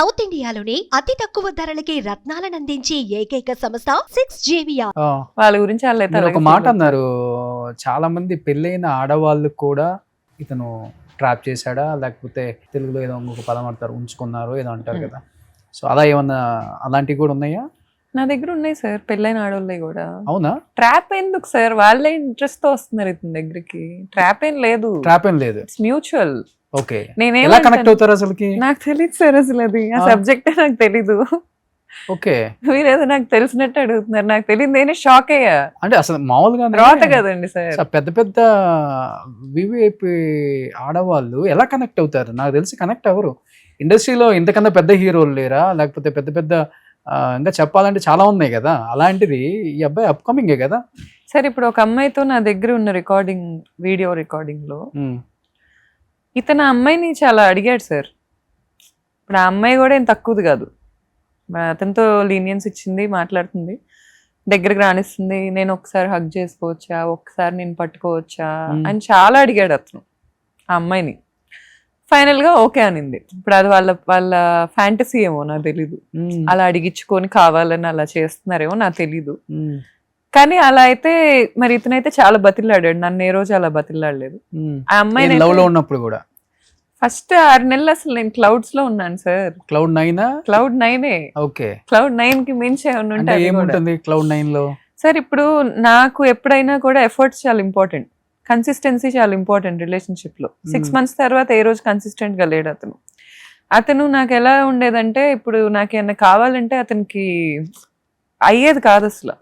South ఇండియాలోని అతి తక్కువ ధరలకి రత్నాలను అందించే ఏకైక సంస్థ 6JVR. వాళ్ళ గురించి వాళ్ళైతే మీరు అలాగే ఒక మాట feel అన్నారు, చాలా మంది పెళ్ళైన ఆడవాళ్ళు కూడా ఇతను ట్రాప్ చేశాడా, లేకపోతే తెలుగులో ఏదో ఇంకొక పదం అంటారు, ఉంచుకున్నారు ఏదో అంటారు కదా. సో అలా ఏమన్నా అలాంటివి కూడా ఉన్నాయా? నా దగ్గర ఉన్నాయి సార్ పెళ్ళైన ఆడవాళ్ళవి కూడా. అవునా? ట్రాప్ ఎందుకు సార్, వాళ్ళే ఇంట్రెస్ట్ తో వస్తున్నారు ఇతని దగ్గరికి. ట్రాప్ ఏం లేదు, ట్రాప్ ఏం లేదు. It's mutual. ఓకే, నేనేం ఎలా కనెక్ట్ అవుతారు అసలుకి? నాకు తెలియదు సార్ అసలు, అది ఆ సబ్జెక్టే నాకు తెలీదు. ఓకే, మీరేదో నాకు తెలిసినట్టు అడుగుతున్నారు, నాకు తెలియదు. నేనే షాక్ అయ్యా. అంటే అసలు మామూలుగా రాత కదండి సార్. పెద్ద పెద్ద వివిఐపి ఆడవాళ్ళు ఎలా కనెక్ట్ అవుతారు? నాకు తెలిసి కనెక్ట్ అవ్వరు. ఇండస్ట్రీలో ఇంతకన్నా పెద్ద హీరోలు లేరా, లేకపోతే పెద్ద పెద్ద ఇంకా చెప్పాలంటే చాలా ఉన్నాయి కదా. అలాంటిది ఈ అబ్బాయి అప్కమింగే కదా. సార్ ఇప్పుడు ఒక అమ్మాయితో నా దగ్గర ఉన్న రికార్డింగ్, వీడియో రికార్డింగ్ లో ఇతను ఆ అమ్మాయిని చాలా అడిగాడు సార్. ఇప్పుడు ఆ అమ్మాయి కూడా ఏం తక్కువది కాదు, అతనితో లీనియన్స్ ఇచ్చింది, మాట్లాడుతుంది, దగ్గరకు రానిస్తుంది. నేను ఒకసారి హగ్ చేసుకోవచ్చా, ఒకసారి నేను పట్టుకోవచ్చా అని చాలా అడిగాడు అతను ఆ అమ్మాయిని. ఫైనల్ గా ఓకే అనింది. ఇప్పుడు అది వాళ్ళ వాళ్ళ ఫ్యాంటసీ ఏమో నాకు తెలీదు, అలా అడిగించుకొని కావాలని అలా చేస్తున్నారేమో నాకు తెలీదు. కానీ అలా అయితే మరి ఇతనైతే చాలా బతిలాడాడు, నన్ను ఏ రోజు అలా బతిలాడలేదు. ఆ అమ్మాయి లవ్ లో ఉన్నప్పుడు కూడా ఫస్ట్ 6 నెలలు అసలు నేను క్లౌడ్స్ లో ఉన్నాను sir. Cloud 9? Cloud 9. Okay, cloud 9 కి మించి అంటే ఏముంటుంది క్లౌడ్ 9 లో? సార్ ఇప్పుడు నాకు ఎప్పుడైనా కూడా ఎఫర్ట్స్ చాలా ఇంపార్టెంట్, కన్సిస్టెన్సీ చాలా ఇంపార్టెంట్ రిలేషన్షిప్ లో. 6 months తర్వాత ఏ రోజు కన్సిస్టెంట్ గా లేడు అతను నాకు ఎలా ఉండేదంటే, ఇప్పుడు నాకు ఏమన్నా కావాలంటే అతనికి అయ్యేది కాదు అసలు.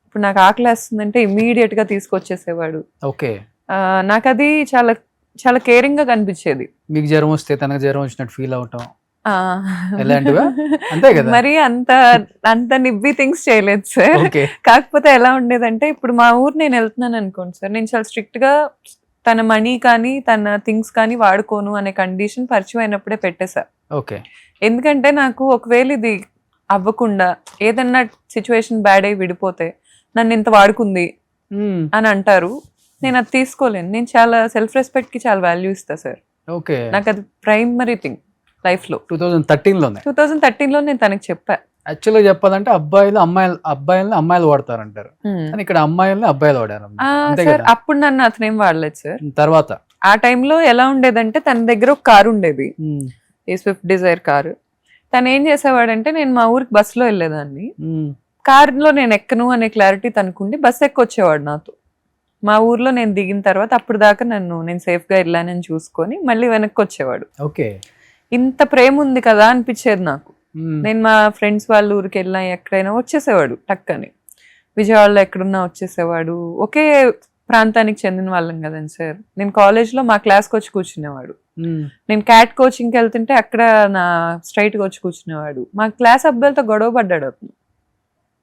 ఇప్పుడు నాకు ఆకలి వేస్తుందంటే ఇమీడియట్ గా తీసుకొచ్చేసేవాడు. ఓకే, నాకు అది చాలా చాలా కేరింగ్ గా కనిపించేది. మీకు జ్వరం వస్తే తనకు జ్వరం వచ్చినట్టు ఫీల్ అవటం ఆ. ఎలాంటివా? అంతే కదా. మరి అంత అంత నిబ్బి థింగ్స్ చేయలేదు సార్. ఓకే, కాకపోతే ఎలా ఉండేదంటే, ఇప్పుడు మా ఊరు నేను వెళ్తున్నాను అనుకోండి సార్, నేను చాలా స్ట్రిక్ట్ గా తన మనీ కానీ తన థింగ్స్ కానీ వాడుకోను అనే కండిషన్ పరిచయం అయినప్పుడే పెట్టేశా. ఓకే, ఎందుకంటే నాకు ఒకవేళ ఇది అవ్వకుండా ఏదన్నా సిచ్యువేషన్ బ్యాడ్ అయి విడిపోతే నన్ను ఇంత వాడుకుంది అని అంటారు, నేను అది తీసుకోలేను. నేను చాలా సెల్ఫ్ రెస్పెక్ట్ కి చాలా వాల్యూ ఇస్తా సార్. ఓకే, నాకు అది ప్రైమరీ థింగ్ లైఫ్ లో. 2013 లో నేను తనకి చెప్పా. యాక్చువల్గా చెప్పాలంటే అబ్బాయిల్ని అమ్మాయిలు వాడతారంటారు, కానీ ఇక్కడ అమ్మాయిల్ని అబ్బాయిలు వాడారు. సార్ అప్పుడు నన్ను అతనేం వాడలేదు సార్. తర్వాత ఆ టైంలో ఎలా ఉండేదంటే, తన దగ్గర ఒక కారు ఉండేది, స్విఫ్ట్ డిజైర్ కారు. తను ఏం చేసేవాడంటే, నేను మా ఊరికి బస్సులో వెళ్ళేదాన్ని, కారులో నేను ఎక్కను అనే క్లారిటీ తనకుండి బస్సు ఎక్కొచ్చేవాడు నాతో. మా ఊర్లో నేను దిగిన తర్వాత అప్పుడు దాకా నేను సేఫ్ గా వెళ్ళానని చూసుకొని మళ్ళీ వెనక్కి వచ్చేవాడు. ఓకే, ఇంత ప్రేమ ఉంది కదా అనిపించేది నాకు. నేను మా ఫ్రెండ్స్ వాళ్ళ ఊరికి వెళ్ళినా ఎక్కడైనా వచ్చేసేవాడు టక్కని. విజయవాడలో ఎక్కడున్నా వచ్చేసేవాడు. ఒకే ప్రాంతానికి చెందిన వాళ్ళం కదండి సార్. నేను కాలేజ్లో మా క్లాస్కి వచ్చి కూర్చునేవాడు. నేను క్యాట్ కోచింగ్కి వెళ్తుంటే అక్కడ నా స్ట్రైట్గా వచ్చి కూర్చునేవాడు. మా క్లాస్ అబ్బాయిలతో గొడవ పడ్డాడు అతను.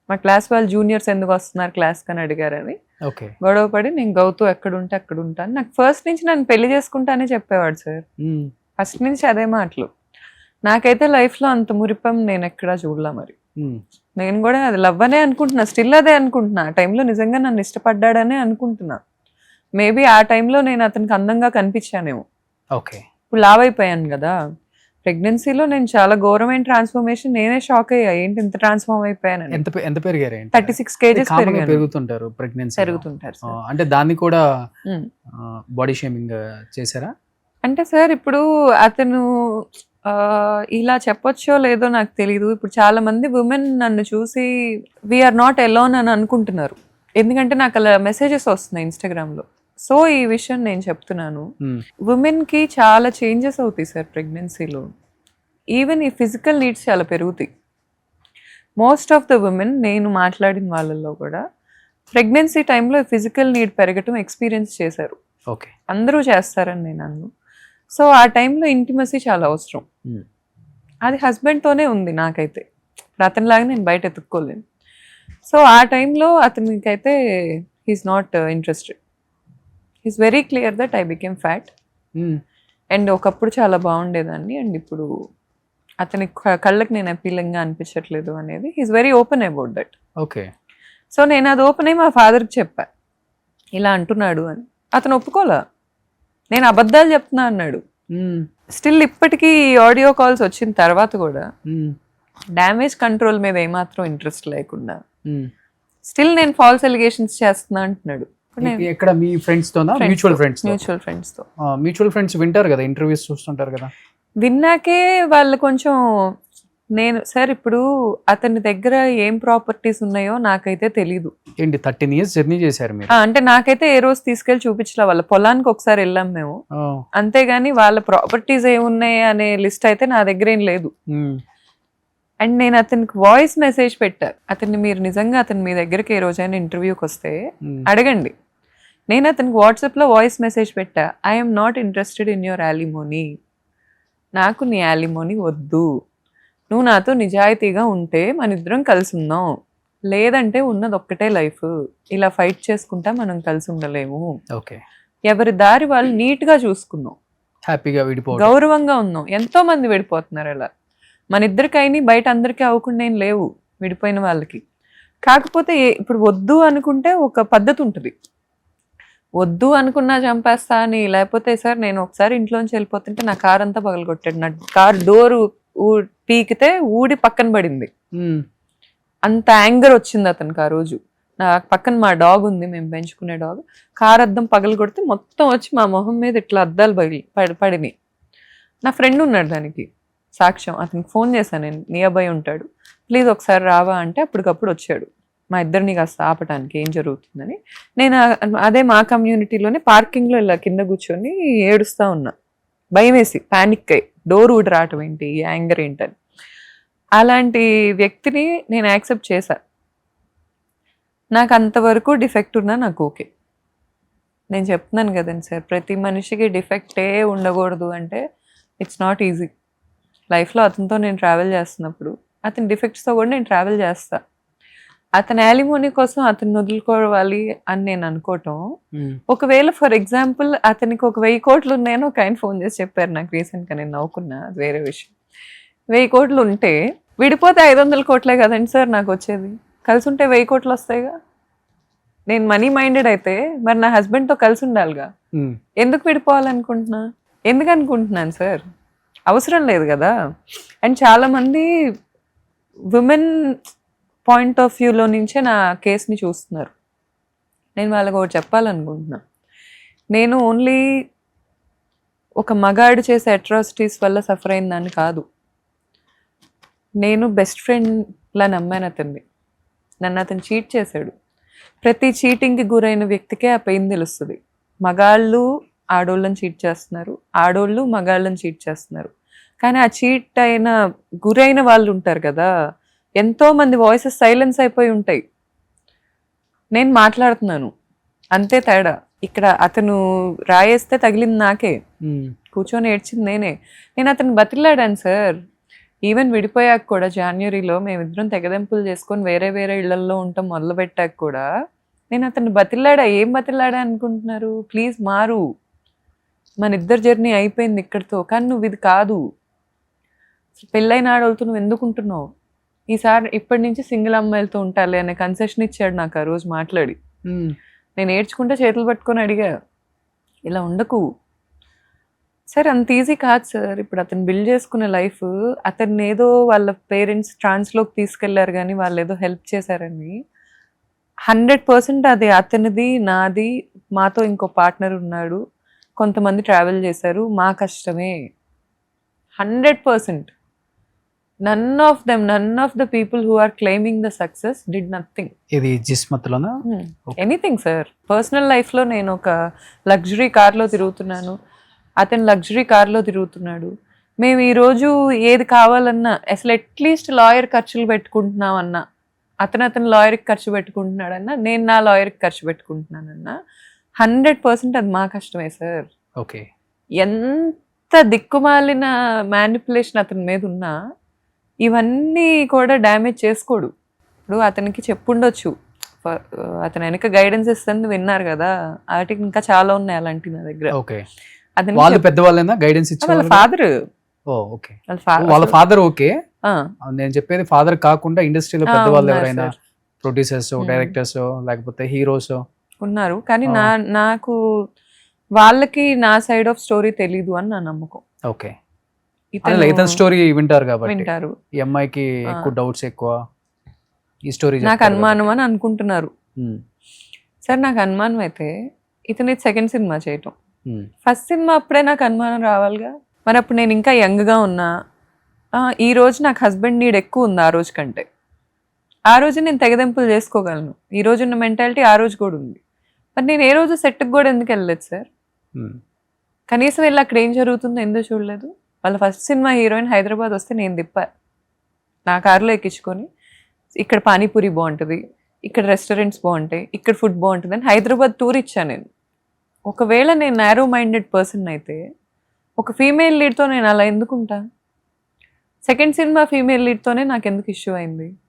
మా క్లాస్ వాళ్ళు జూనియర్స్ ఎందుకు వస్తున్నారు క్లాస్ కని అడిగారని గొడవ పడి, నేను గౌతు ఎక్కడుంటే అక్కడ ఉంటాను, నాకు ఫస్ట్ నుంచి నన్ను పెళ్లి చేసుకుంటానే చెప్పేవాడు సార్. ఫస్ట్ నుంచి అదే మాటలు. నాకైతే లైఫ్ లో అంత మురిపం నేను ఎక్కడా చూడలా. మరి నేను కూడా అది లవ్ అనే అనుకుంటున్నా, స్టిల్ అదే అనుకుంటున్నా. ఆ టైంలో నిజంగా నన్ను ఇష్టపడ్డాడనే అనుకుంటున్నా. మేబీ ఆ టైంలో నేను అతనికి అందంగా కనిపించానేమో. ఓకే, ఇప్పుడు లావ్ అయిపోయాను కదా. ప్రెగ్నెన్సీలో నేను చాలా ఘోరమైన ట్రాన్స్ఫర్మేషన్, నేనే షాక్ అయ్యా, ఏంటి ఇంత ట్రాన్స్ఫార్మ్ అయిపోయాను. ఎంత పెరిగారు? 36 kgs పెరుగుతుంటారు ప్రెగ్నెన్సీ. పెరుగుతుంటారు. అంటే దాన్ని కూడా బాడీ షేమింగ్ చేశారా? అంటే సార్ ఇప్పుడు అతను ఇలా చెప్పొచ్చో లేదో నాకు తెలీదు. ఇప్పుడు చాలా మంది ఉమెన్ నన్ను చూసి వీఆర్ నాట్ ఎలోన్ అని అనుకుంటున్నారు. ఎందుకంటే నాకు అలా మెసేజెస్ వస్తున్నాయి ఇన్స్టాగ్రామ్లో. సో ఈ విషయం నేను చెప్తున్నాను, ఉమెన్ కి చాలా చేంజెస్ అవుతాయి సార్ ప్రెగ్నెన్సీలో. ఈవెన్ ఈ ఫిజికల్ నీడ్స్ చాలా పెరుగుతాయి. మోస్ట్ ఆఫ్ ద ఉమెన్ నేను మాట్లాడిన వాళ్ళల్లో కూడా ప్రెగ్నెన్సీ టైంలో ఫిజికల్ నీడ్ పెరగటం ఎక్స్పీరియన్స్ చేశారు. ఓకే, అందరూ చేస్తారని నేను అన్ను. సో ఆ టైంలో ఇంటిమసీ చాలా అవసరం. అది హస్బెండ్తోనే ఉంది నాకైతే. అతనిలాగా నేను బయట ఎత్తుక్కోలేను. సో ఆ టైంలో అతనికైతే he's not interested. He's very clear that I became fat. And ఒకప్పుడు చాలా బాగుండేదాన్ని, అండ్ ఇప్పుడు అతని కళ్ళకి నేను అపీలింగ్గా అనిపించట్లేదు అనేది he's very open about that. Okay, so నేను అది ఓపెన్ అయ్యి మా ఫాదర్కి చెప్పా, ఇలా అంటున్నాడు అని. అతను ఒప్పుకోలే. నేను అబద్ధాలు చెప్తున్నా అన్నాడు. స్టిల్ ఇప్పటికీ ఆడియో కాల్స్ వచ్చిన తర్వాత కూడా డ్యామేజ్ కంట్రోల్ మీద ఏమాత్రం ఇంట్రెస్ట్ లేకుండా స్టిల్ నేను ఫాల్స్ ఎలిగేషన్స్ చేస్తున్నా అంటున్నాడు. ఎక్కడ మీ ఫ్రెండ్స్ తోనా? మ్యూచువల్ ఫ్రెండ్స్ తో. మ్యూచువల్ ఫ్రెండ్స్ వింటారు కదా, ఇంటర్వ్యూస్ చూస్తుంటారు కదా. విన్నాకే వాళ్ళు కొంచెం నేను సార్ ఇప్పుడు అతని దగ్గర ఏం ప్రాపర్టీస్ ఉన్నాయో నాకైతే తెలీదు. ఏంటి 13 years జర్నీ చేశారు మీరు? అంటే నాకైతే ఏ రోజు తీసుకెళ్లి చూపించలే. వాళ్ళ పొలానికి ఒకసారి వెళ్ళాం మేము, అంతేగాని వాళ్ళ ప్రాపర్టీస్ ఏమున్నాయి అనే లిస్ట్ అయితే నా దగ్గర ఏం లేదు. అండ్ నేను అతనికి వాయిస్ మెసేజ్ పెట్టా, అతన్ని మీరు నిజంగా అతను మీ దగ్గరికి ఏ రోజైనా ఇంటర్వ్యూకి వస్తే అడగండి. నేను అతనికి వాట్సాప్లో వాయిస్ మెసేజ్ పెట్టా, I'm not interested in your alimony, నాకు నీ యాలిమోనీ వద్దు, నువ్వు నాతో నిజాయితీగా ఉంటే మన ఇద్దరం కలిసి ఉందాం, లేదంటే ఉన్నది ఒక్కటే లైఫ్, ఇలా ఫైట్ చేసుకుంటా మనం కలిసి ఉండలేము. ఓకే, ఎవరి దారి వాళ్ళు నీట్గా చూసుకుందాం, హ్యాపీగా విడిపో, గౌరవంగా ఉందాం. ఎంతో మంది విడిపోతున్నారు అలా. మన ఇద్దరికైనా బయట అందరికీ అవ్వకుండా ఏం లేవు విడిపోయిన వాళ్ళకి. కాకపోతే ఇప్పుడు వద్దు అనుకుంటే ఒక పద్ధతి ఉంటుంది. వద్దు అనుకున్నా చంపేస్తా అని, లేకపోతే సార్ నేను ఒకసారి ఇంట్లోంచి వెళ్ళిపోతుంటే నా కార్ అంతా పగలగొట్టాడు, నా కార్ డోరు పీకితే ఊడి పక్కన పడింది. అంత యాంగర్ వచ్చింది అతనికి ఆ రోజు. నా పక్కన మా డాగ్ ఉంది, మేము పెంచుకునే డాగ్, కార్ అద్దం పగలు కొడితే మొత్తం వచ్చి మా మొహం మీద ఇట్లా అద్దాలు పడినాయి. నా ఫ్రెండ్ ఉన్నాడు దానికి సాక్ష్యం. అతనికి ఫోన్ చేశాను నేను, నియర్ బై ఉంటాడు, ప్లీజ్ ఒకసారి రావా అంటే అప్పటికప్పుడు వచ్చాడు మా ఇద్దరిని కాస్త ఆపటానికి ఏం జరుగుతుందని. నేను అదే మా కమ్యూనిటీలోనే పార్కింగ్లో ఇలా కింద కూర్చొని ఏడుస్తూ ఉన్నా, భయం వేసి, ప్యానిక్ అయ్యి, డోర్ ఊడి రావటం ఏంటి, యాంగర్ ఏంటని. అలాంటి వ్యక్తిని నేను యాక్సెప్ట్ చేశా. నాకు అంతవరకు డిఫెక్ట్ ఉన్నా నాకు ఓకే. నేను చెప్తున్నాను కదండి సార్, ప్రతి మనిషికి డిఫెక్టే ఉండకూడదు అంటే ఇట్స్ నాట్ ఈజీ. లైఫ్లో అతనితో నేను ట్రావెల్ చేస్తున్నప్పుడు అతని డిఫెక్ట్స్తో కూడా నేను ట్రావెల్ చేస్తా. అతని యాలిమోనీ కోసం అతన్ని వదులుకోవాలి అని నేను అనుకోవటం, ఒకవేళ ఫర్ ఎగ్జాంపుల్ అతనికి ఒక 1000 కోట్లు ఉన్నాయని ఒక ఆయన ఫోన్ చేసి చెప్పారు నాకు రీసెంట్గా, నేను నవ్వుకున్నా, అది వేరే విషయం. 1000 కోట్లు ఉంటే విడిపోతే 500 కోట్లే కదండి సార్ నాకు వచ్చేది, కలిసి ఉంటే 1000 కోట్లు వస్తాయిగా. నేను మనీ మైండెడ్ అయితే మరి నా హస్బెండ్తో కలిసి ఉండాలిగా, ఎందుకు విడిపోవాలనుకుంటున్నా? ఎందుకు అనుకుంటున్నాను సార్? అవసరం లేదు కదా. అండ్ చాలామంది విమెన్ పాయింట్ ఆఫ్ వ్యూలో నుంచే నా కేసుని చూస్తున్నారు. నేను వాళ్ళకి ఒకటి చెప్పాలనుకుంటున్నా, నేను ఓన్లీ ఒక మగాడు చేసే అట్రాసిటీస్ వల్ల సఫర్ అయిన దాన్ని కాదు. నేను బెస్ట్ ఫ్రెండ్లా నమ్మాను అతన్ని, నన్ను అతను చీట్ చేశాడు. ప్రతి చీటింగ్కి గురైన వ్యక్తికే ఆ పెయిన్ తెలుస్తుంది. మగాళ్ళు ఆడోళ్ళని చీట్ చేస్తున్నారు, ఆడోళ్ళు మగాళ్ళని చీట్ చేస్తున్నారు. కానీ ఆ చీట్ అయిన గురైన వాళ్ళు ఉంటారు కదా, ఎంతో మంది వాయిసెస్ సైలెన్స్ అయిపోయి ఉంటాయి. నేను మాట్లాడుతున్నాను అంతే తేడా. ఇక్కడ అతను రాయేస్తే తగిలింది నాకే, కూర్చొని ఏడ్చింది నేనే. నేను అతను బతిలాడాను సార్. ఈవెన్ విడిపోయాక కూడా జనవరిలో మేమిద్దరం తెగదెంపులు చేసుకొని వేరే వేరే ఇళ్లల్లో ఉంటాం మొదలు పెట్టాక కూడా నేను అతన్ని బతిలాడా. ఏం బతిలాడా అనుకుంటున్నారు? ప్లీజ్ మారు, మన ఇద్దరు జర్నీ అయిపోయింది ఇక్కడితో, కానీ నువ్వు ఇది కాదు, పెళ్ళైన ఆడవుతూ నువ్వు ఎందుకుంటున్నావు, ఈసారి ఇప్పటి నుంచి సింగిల్ అమ్మాయిలతో ఉంటాలి అనే కన్సెషన్ ఇచ్చాడు నాకు ఆ రోజు మాట్లాడి. నేను ఏడ్చుకుంటే చేతులు పట్టుకొని అడిగా, ఇలా ఉండకు సార్, అంత ఈజీ కాదు సార్. ఇప్పుడు అతను బిల్డ్ చేసుకునే లైఫ్, అతన్ని ఏదో వాళ్ళ పేరెంట్స్ ట్రాన్స్లోకి తీసుకెళ్లారు కానీ వాళ్ళు ఏదో హెల్ప్ చేశారని 100% అది అతనిది, నాది, మాతో ఇంకో పార్ట్నర్ ఉన్నాడు, కొంతమంది ట్రావెల్ చేశారు, మా కష్టమే 100%. None of the people who are claiming the success did nothing. ఇది జిస్మత్లోనా? Anything sir. పర్సనల్ లైఫ్లో నేను ఒక లగ్జరీ కార్లో తిరుగుతున్నాను, అతను లగ్జరీ కార్లో తిరుగుతున్నాడు. మేము ఈరోజు ఏది కావాలన్నా అసలు అట్లీస్ట్ లాయర్ ఖర్చులు పెట్టుకుంటున్నామన్నా, అతను లాయర్కి ఖర్చు పెట్టుకుంటున్నాడన్నా, నేను నా లాయర్కి ఖర్చు పెట్టుకుంటున్నానన్నా 100% అది మా కష్టమే సార్. ఓకే, ఎంత దిక్కుమాలిన మ్యానిపులేషన్ అతని మీద ఉన్నా ఇవన్నీ కూడా డ్యామేజ్ చేసుకోడు. ఇప్పుడు అతనికి చెప్పుండొచ్చు, అతను వెనక గైడెన్స్ ఇస్తుంది విన్నారు కదా, వాటికి ఇంకా చాలా ఉన్నాయి అలాంటి నా దగ్గర. ఓకే, వాళ్ళు పెద్దవాళ్ళైనా గైడెన్స్ ఇచ్చే వాళ్ళ ఫాదర్. ఓకే, వాళ్ళ ఫాదర్. ఓకే, నేను చెప్పేది ఫాదర్ కాకుండా ఇండస్ట్రీలో పెద్దవాళ్ళు ఎవరైనా, ప్రొడ్యూసర్స్, డైరెక్టర్స్, లేకపోతే హీరోస్ ఉన్నారు. కానీ నాకు వాళ్ళకి నా సైడ్ ఆఫ్ స్టోరీ తెలీదు అని నా నమ్మకం. ఓకే, అదే ఇతని స్టోరీ వింటారు కాబట్టి వింటారు. ఈ అమ్మాయికి ఎక్కువ డౌట్స్ ఎక్కువ ఈ స్టోరీ నాకు అనుమానం అని అనుకుంటున్నారు. సార్ నాకు అనుమానం అయితే ఇతని సెకండ్ సినిమా చేయటం, ఫస్ట్ సినిమా అప్పుడే నాకు అనుమానం రావాలిగా. మరి అప్పుడు నేను ఇంకా యంగ్గా ఉన్నా, ఈ రోజు నాకు హస్బెండ్ నీడ్ ఎక్కువ ఉంది ఆ రోజు కంటే. ఆ రోజు నేను తెగదెంపులు చేసుకోగలను, ఈ రోజు ఉన్న మెంటాలిటీ ఆ రోజు కూడా ఉంది. మరి నేను ఏ రోజు సెట్కి కూడా ఎందుకు వెళ్ళలేదు సార్? కనీసం వెళ్ళి అక్కడ ఏం జరుగుతుందో ఎందుకు చూడలేదు? వాళ్ళ ఫస్ట్ సినిమా హీరోయిన్ హైదరాబాద్ వస్తే నేను తిప్పా, నా కారులో ఎక్కించుకొని ఇక్కడ పానీపూరి బాగుంటుంది, ఇక్కడ రెస్టారెంట్స్ బాగుంటాయి, ఇక్కడ ఫుడ్ బాగుంటుంది అని హైదరాబాద్ టూర్ ఇచ్చాను నేను. ఒకవేళ నేను నారో మైండెడ్ పర్సన్ అయితే ఒక ఫీమేల్ లీడ్తో నేను అలా ఎందుకుంటా? సెకండ్ సినిమా ఫీమేల్ లీడ్తోనే నాకు ఎందుకు ఇష్యూ అయింది?